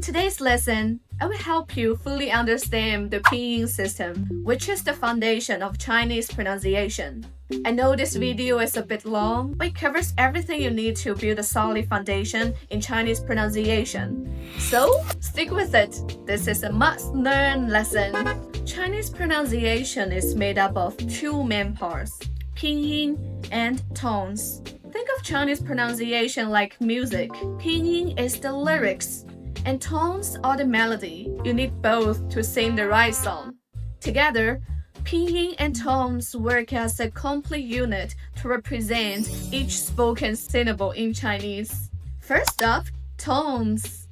In today's lesson, I will help you fully understand the Pinyin system, which is the foundation of Chinese pronunciation. I know this video is a bit long, but it covers everything you need to build a solid foundation in Chinese pronunciation. So, stick with it. This is a must-learn lesson. Chinese pronunciation is made up of two main parts, Pinyin and tones. Think of Chinese pronunciation like music. Pinyin is the lyrics, and tones are the melody. You need both to sing the right song. Together, Pinyin and tones work as a complete unit to represent each spoken syllable in Chinese. First up, tones.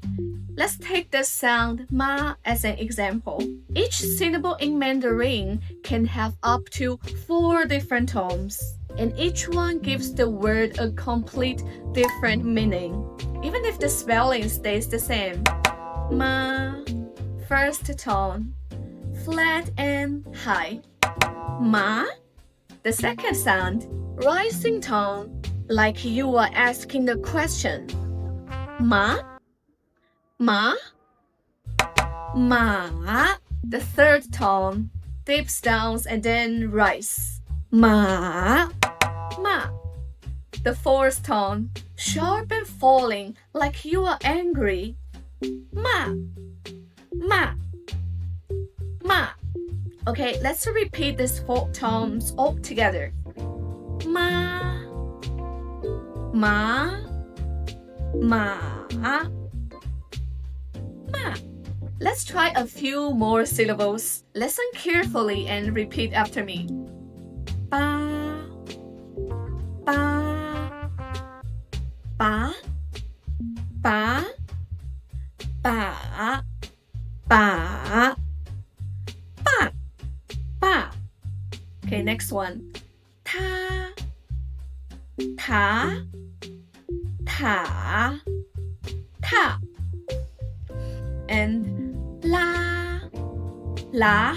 Let's take the sound ma as an example. Each syllable in Mandarin can have up to 4 different tones, and each one gives the word a complete different meaning, even if the spelling stays the same. Ma, first tone, flat and high. Ma, the second sound, rising tone, like you are asking the question. Ma, ma, ma. The third tone, dips down and then rise. Ma, ma. The fourth tone, sharp and falling, like you are angry. Ma, ma, ma. Okay, let's repeat these 4 tones all together. Ma, ma, ma, ma. Let's try a few more syllables. Listen carefully and repeat after me. Ba, ba, ba, ba, ba, ba, ba, ba. Okay, next one. Ta, ta, ta, ta. And la, la,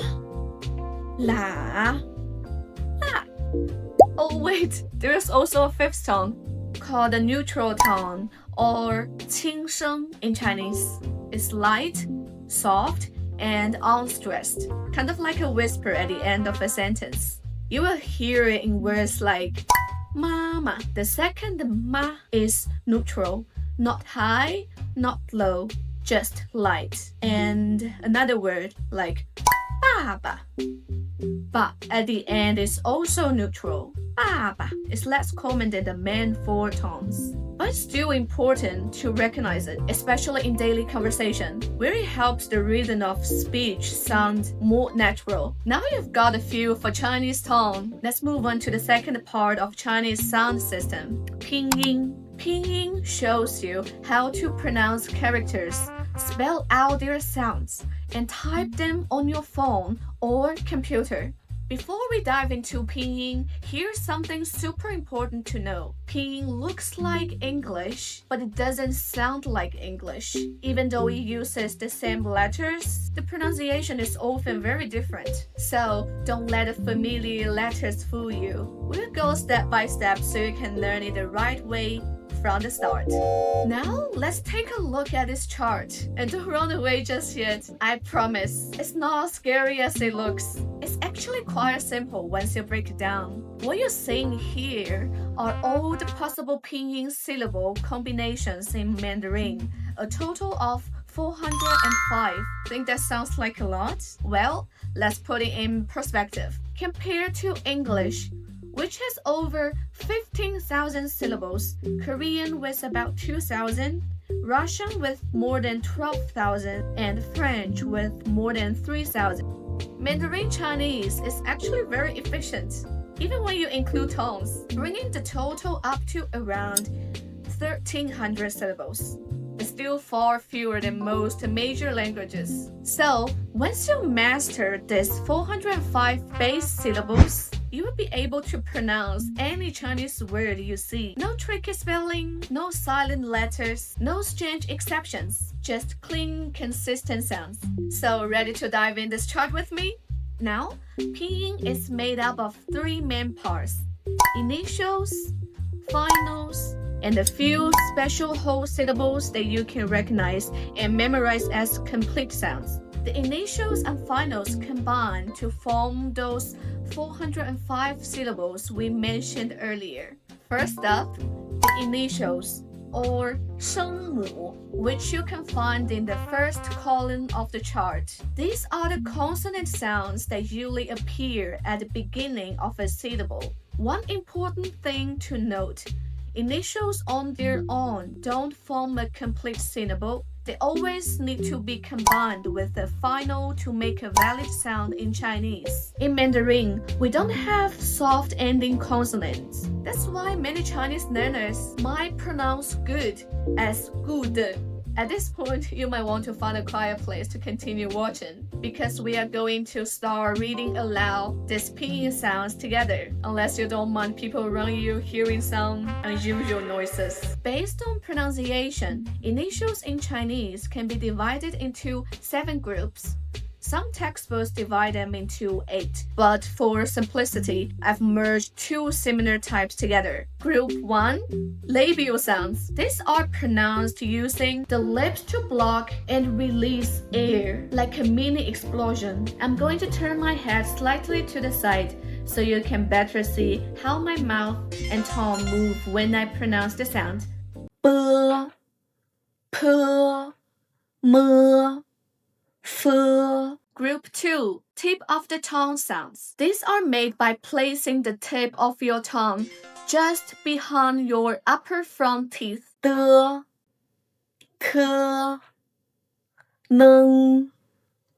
la, la. Oh wait, there's also a 5th tone called the neutral tone or 轻声 in Chinese. It's light, soft, and unstressed, kind of like a whisper at the end of a sentence. You will hear it in words like mama. The second ma is neutral, not high, not low, just light. And another word like baba. Ba at the end is also neutral. Baba is less common than the main 4 tones, but it's still important to recognize it, especially in daily conversation, where it helps the rhythm of speech sound more natural. Now you've got a feel for Chinese tone. Let's move on to the second part of Chinese sound system, Pinyin. Pinyin shows you how to pronounce characters, spell out their sounds, and type them on your phone or computer. Before we dive into Pinyin, here's something super important to know. Pinyin looks like English, but it doesn't sound like English. Even though it uses the same letters, the pronunciation is often very different. So don't let the familiar letters fool you. We'll go step by step so you can learn it the right way from the start. Now, let's take a look at this chart. And don't run away just yet. I promise, it's not as scary as it looks. It's actually quite simple once you break it down. What you're seeing here are all the possible Pinyin syllable combinations in Mandarin, a total of 405. Think that sounds like a lot? Well, let's put it in perspective. Compared to English, which has over 15,000 syllables, Korean with about 2,000, Russian with more than 12,000, and French with more than 3,000. Mandarin Chinese is actually very efficient, even when you include tones, bringing the total up to around 1,300 syllables. It's still far fewer than most major languages. So, once you master these 405 base syllables, you will be able to pronounce any Chinese word you see. No tricky spelling, no silent letters, no strange exceptions, just clean, consistent sounds. So, ready to dive in this chart with me? Now, Pinyin is made up of 3 main parts: initials, finals, and a few special whole syllables that you can recognize and memorize as complete sounds. The initials and finals combine to form those 405 syllables we mentioned earlier. First up, the initials, or 声母, which you can find in the first column of the chart. These are the consonant sounds that usually appear at the beginning of a syllable. One important thing to note, initials on their own don't form a complete syllable. They always need to be combined with the final to make a valid sound in Chinese. In Mandarin, we don't have soft ending consonants. That's why many Chinese learners might pronounce good as good. At this point, you might want to find a quiet place to continue watching, because we are going to start reading aloud these pinyin sounds together, unless you don't mind people around you hearing some unusual noises. Based on pronunciation, initials in Chinese can be divided into 7 groups. Some textbooks divide them into 8, but for simplicity, I've merged 2 similar types together. Group 1, labial sounds. These are pronounced using the lips to block and release air, like a mini explosion. I'm going to turn my head slightly to the side so you can better see how my mouth and tongue move when I pronounce the sound. B, P, M, F. Group 2, tip of the tongue sounds. These are made by placing the tip of your tongue just behind your upper front teeth. D, K, N,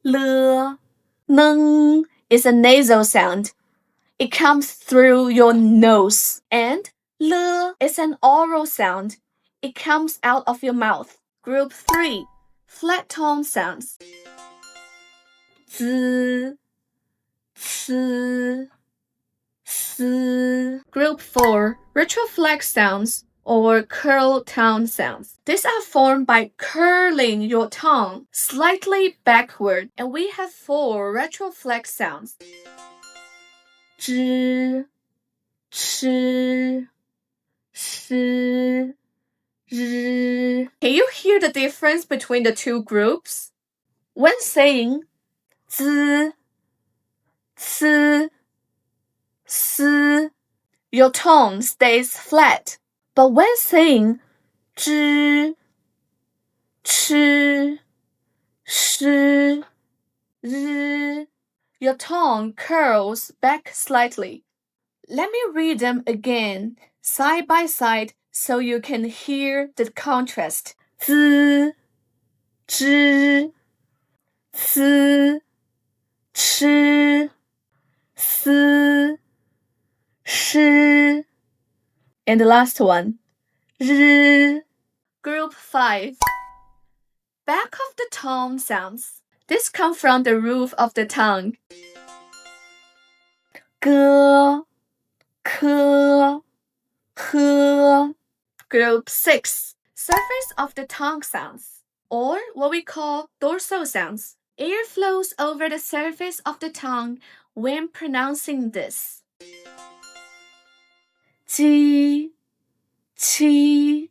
L. N is a nasal sound. It comes through your nose. And L is an oral sound. It comes out of your mouth. Group 3, flat tone sounds. Z, C, S. Group 4, retroflex sounds or curl tongue sounds. These are formed by curling your tongue slightly backward, and we have 4 retroflex sounds. Z, Ch, S, R. Can you hear the difference between the 2 groups? When saying Z, C, S, your tone stays flat. But when saying zh, ch, sh, r, your tone curls back slightly. Let me read them again, side by side, so you can hear the contrast. Z, zh, c, ch, s, sh. And the last one, r. Group 5, back of the tongue sounds. This comes from the roof of the tongue. G, k, h. Group 6, surface of the tongue sounds, or what we call dorsal sounds. Air flows over the surface of the tongue when pronouncing this. Ji, qi,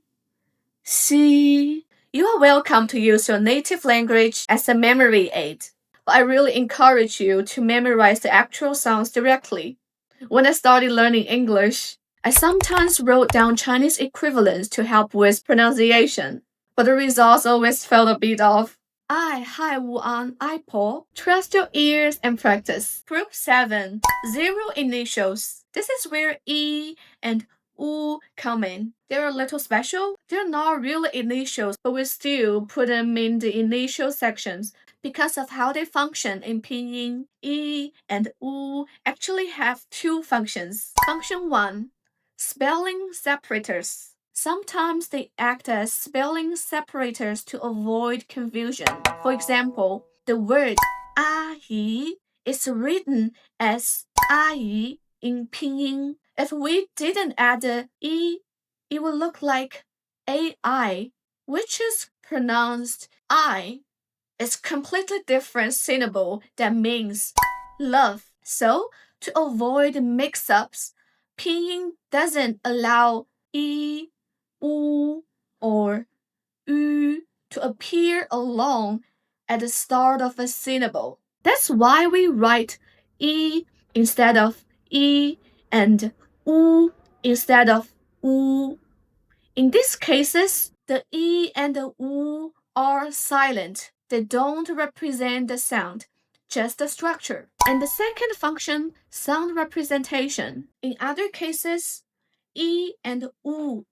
xi. You are welcome to use your native language as a memory aid, but I really encourage you to memorize the actual sounds directly. When I started learning English, I sometimes wrote down Chinese equivalents to help with pronunciation, but the results always felt a bit off. Hai Wu An Po. Trust your ears and practice. Group 7, 0 initials. This is where E and U come in. They're a little special. They're not really initials, but we still put them in the initial sections because of how they function in Pinyin. E and U actually have 2 functions. Function 1, spelling separators. Sometimes they act as spelling separators to avoid confusion. For example, the word 阿姨 is written as 阿姨 in Pinyin. If we didn't add the E, it would look like AI, which is pronounced I. It's completely different syllable that means love. So, to avoid mix-ups, Pinyin doesn't allow E u or ü to appear alone at the start of a syllable. That's why we write e instead of e and u instead of u. In these cases, the e and the u are silent. They don't represent the sound, just the structure. And the second function, sound representation. In other cases, e and u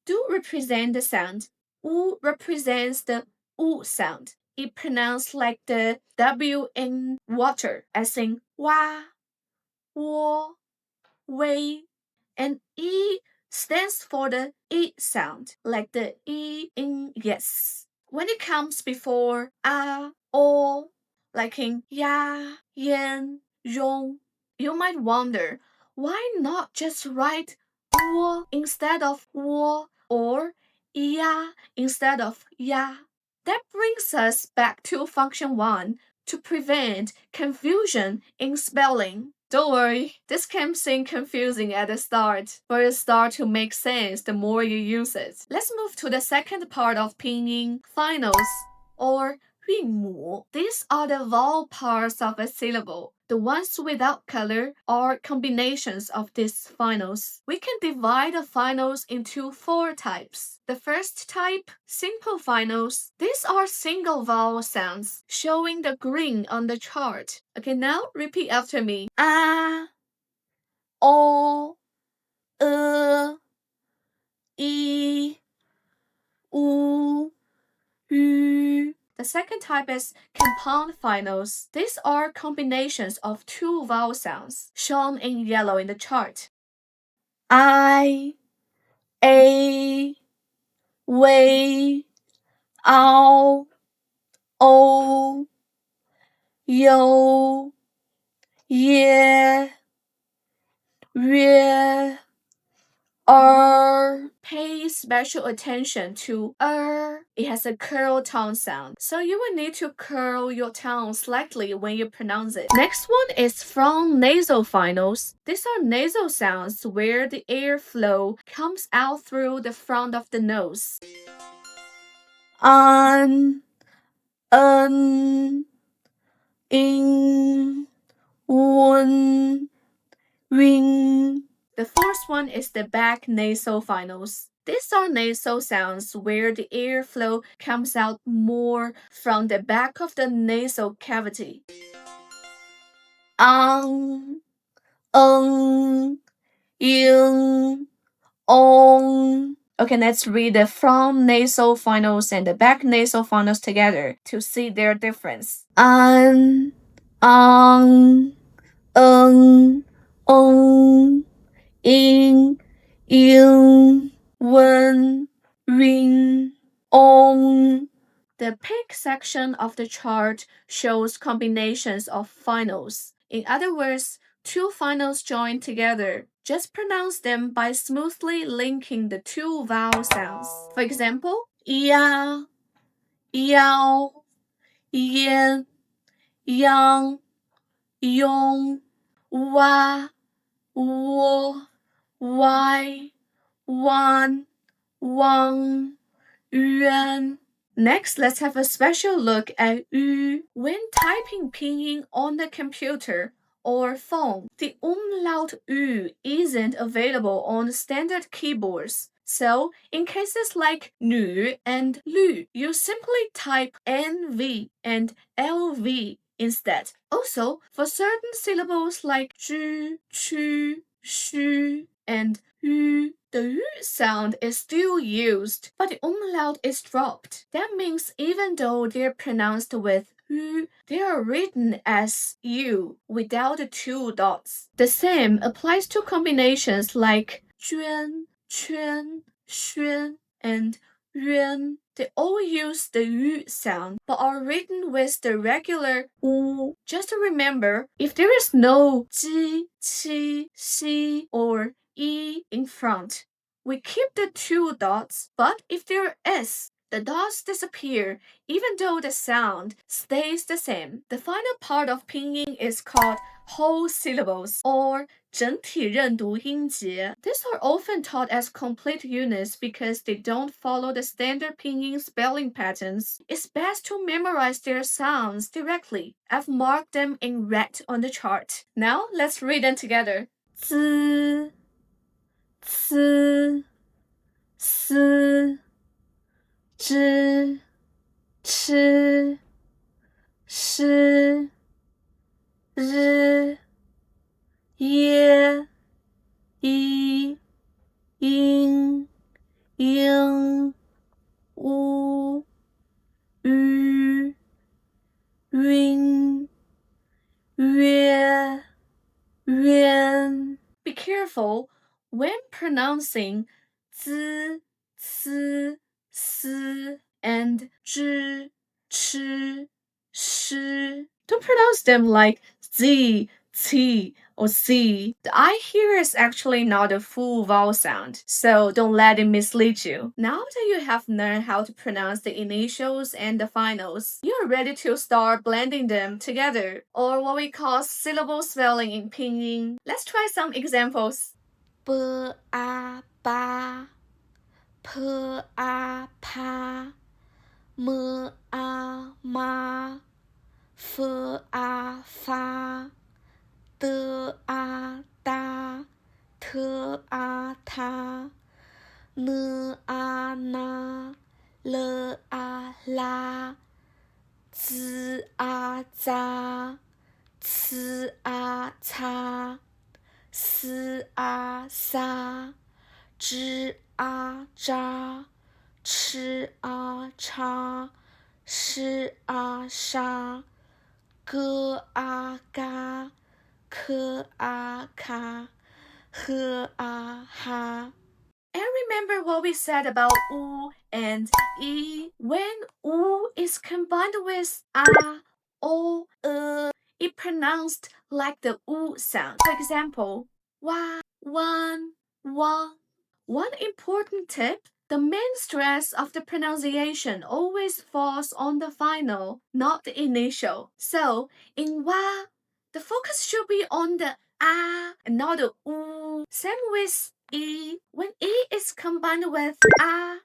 do represent the sound. U represents the u sound. It pronounced like the W in water, as in wa, wo, wei. And E stands for the E sound, like the E in yes. When it comes before a, o, like in ya, yan, yong, you might wonder, why not just write wo instead of wo or ya instead of ya? That brings us back to function 1 to prevent confusion in spelling. Don't worry, this can seem confusing at the start, but it'll start to make sense the more you use it. Let's move to the second part of pinyin, finals, or 韵母. These are the vowel parts of a syllable. The ones without color are combinations of these finals. We can divide the finals into 4 types. The first type, simple finals. These are single vowel sounds, showing the green on the chart. Okay, now repeat after me. A, O, E, U, Ü. The second type is compound finals. These are combinations of 2 vowel sounds, shown in yellow in the chart. I, A, Wei, Ao, O, Yo, Ye, Yue, Pay special attention to It has a curl tongue sound, so you will need to curl your tongue slightly when you pronounce it. Next one is from nasal finals. These are nasal sounds where the airflow comes out through the front of the nose. An, in, un, ring. The fourth one is the back nasal finals. These are nasal sounds where the airflow comes out more from the back of the nasal cavity. Ang, ing, ong. Okay, let's read the front nasal finals and the back nasal finals together to see their difference. An, ong, in, wen, ring, on. The pink section of the chart shows combinations of finals. In other words, 2 finals joined together. Just pronounce them by smoothly linking the 2 vowel sounds. For example, ya, yao, yan, yang, yong, wa, wo, why, wan, wang, yuan. Next, let's have a special look at yu. When typing pinyin on the computer or phone, the umlaut yu isn't available on standard keyboards. So, in cases like nu and lü, you simply type nv and lv instead. Also, for certain syllables like zhu, chu, shu, and yu, the yu sound is still used, but the umlaut is dropped. That means even though they're pronounced with yu, they are written as u without the 2 dots. The same applies to combinations like juan, quan, xuan, and yuan. They all use the yu sound, but are written with the regular u. Just remember, if there is no ji, qi, xi, or e in front, we keep the 2 dots, but if there is, the dots disappear even though the sound stays the same. The final part of pinyin is called whole syllables or 整体认读音节. These are often taught as complete units because they don't follow the standard Pinyin spelling patterns. It's best to memorize their sounds directly. I've marked them in red on the chart. Now let's read them together. 滋 c 丝 zh ch sh r ye yi yin ing u ü yun yue yuan. Be careful when pronouncing z, c, s, and zh, ch, sh. Don't pronounce them like z, t, or c. The I here is actually not a full vowel sound, so don't let it mislead you. Now that you have learned how to pronounce the initials and the finals, you're ready to start blending them together, or what we call syllable spelling in Pinyin. Let's try some examples. B, a, ba, p, a, pa, m, a, ma, f, a, fa, d, a, da, t, a, ta, n, a, na, l, a, la, z, a, za, c, a, ca, s, a, sa, zh, a, zha, ch, a, cha, sh, a, sha, g, a, ga, k, a, ka, h, a, ha. And remember what we said about u and i. When u is combined with a, o, it pronounced like the u sound. For example, wa, wan, wang. One important tip: the main stress of the pronunciation always falls on the final, not the initial. So, in wa, the focus should be on the a and not the u. Same with I. When I is combined with a,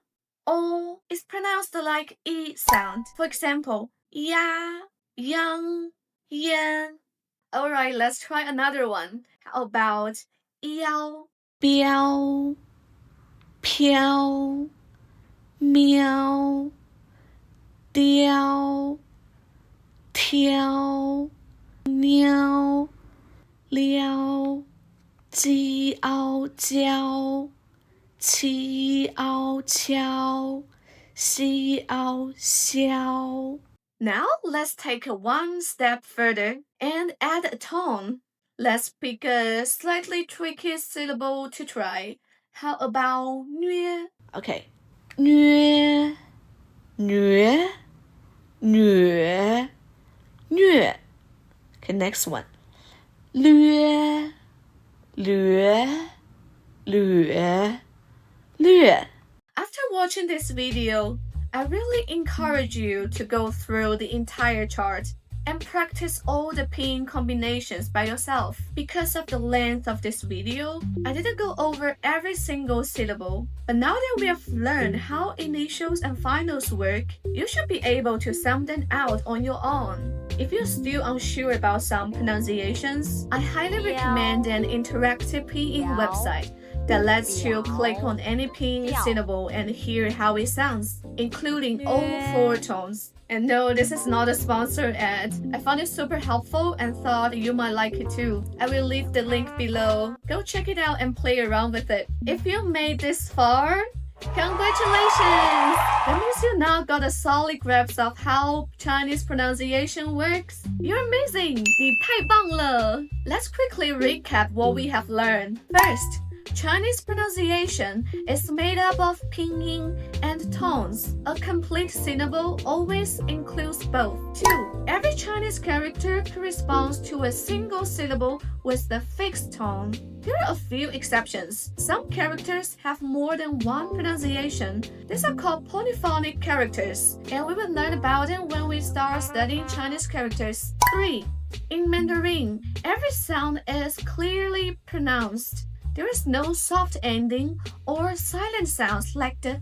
o, it's pronounced like I sound. For example, ya, yang, yan. Alright, let's try another one. How about yao, biao, piao, miao, diao, tiao, miao, liao, ji ao jiao, qi ao qiao, xi ao xiao. Now let's take it one step further and add a tone. Let's pick a slightly tricky syllable to try. How about nue? Okay. Nue, nue, nue, nue. Okay, next one. Lue, lue, lue, lue. After watching this video, I really encourage you to go through the entire chart and practice all the Pinyin combinations by yourself. Because of the length of this video, I didn't go over every single syllable. But now that we have learned how initials and finals work, you should be able to sound them out on your own. If you're still unsure about some pronunciations, I highly recommend an interactive Pinyin website that lets you click on any Pinyin syllable and hear how it sounds, including all 4 tones. And no, this is not a sponsored ad. I found it super helpful and thought you might like it too. I will leave the link below. Go check it out and play around with it. If you made this far, congratulations! That means you now got a solid grasp of how Chinese pronunciation works. You're amazing! 你太棒了! Let's quickly recap what we have learned. First, Chinese pronunciation is made up of pinyin and tones. A complete syllable always includes both. 2. Every Chinese character corresponds to a single syllable with the fixed tone. There are a few exceptions. Some characters have more than one pronunciation. These are called polyphonic characters, and we will learn about them when we start studying Chinese characters. 3. In Mandarin, every sound is clearly pronounced. There is no soft ending or silent sounds like the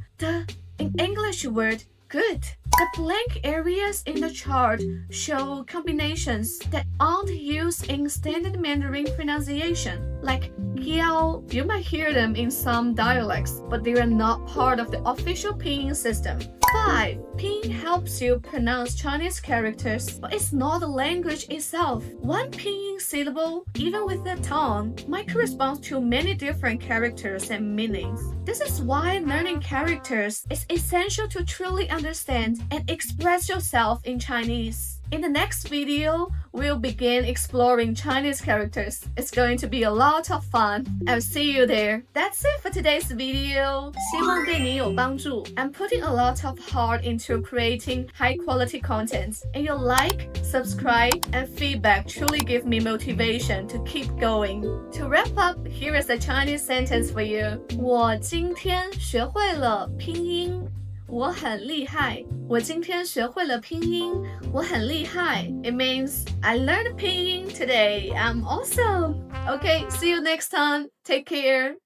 in English word good. The blank areas in the chart show combinations that aren't used in standard Mandarin pronunciation, like Giao. You might hear them in some dialects, but they are not part of the official pinyin system. 5. Pinyin helps you pronounce Chinese characters, but it's not the language itself. One pinyin syllable, even with a tone, might correspond to many different characters and meanings. This is why learning characters is essential to truly understand and express yourself in Chinese. In the next video, we'll begin exploring Chinese characters. It's going to be a lot of fun. I'll see you there. That's it for today's video. 希望对你有帮助. I'm putting a lot of heart into creating high quality content, and your like, subscribe, and feedback truly give me motivation to keep going. To wrap up, here is a Chinese sentence for you. 我今天学会了拼音。我很厉害。我今天学会了拼音。我很厉害。It means I learned pinyin today. I'm awesome. Okay, see you next time. Take care.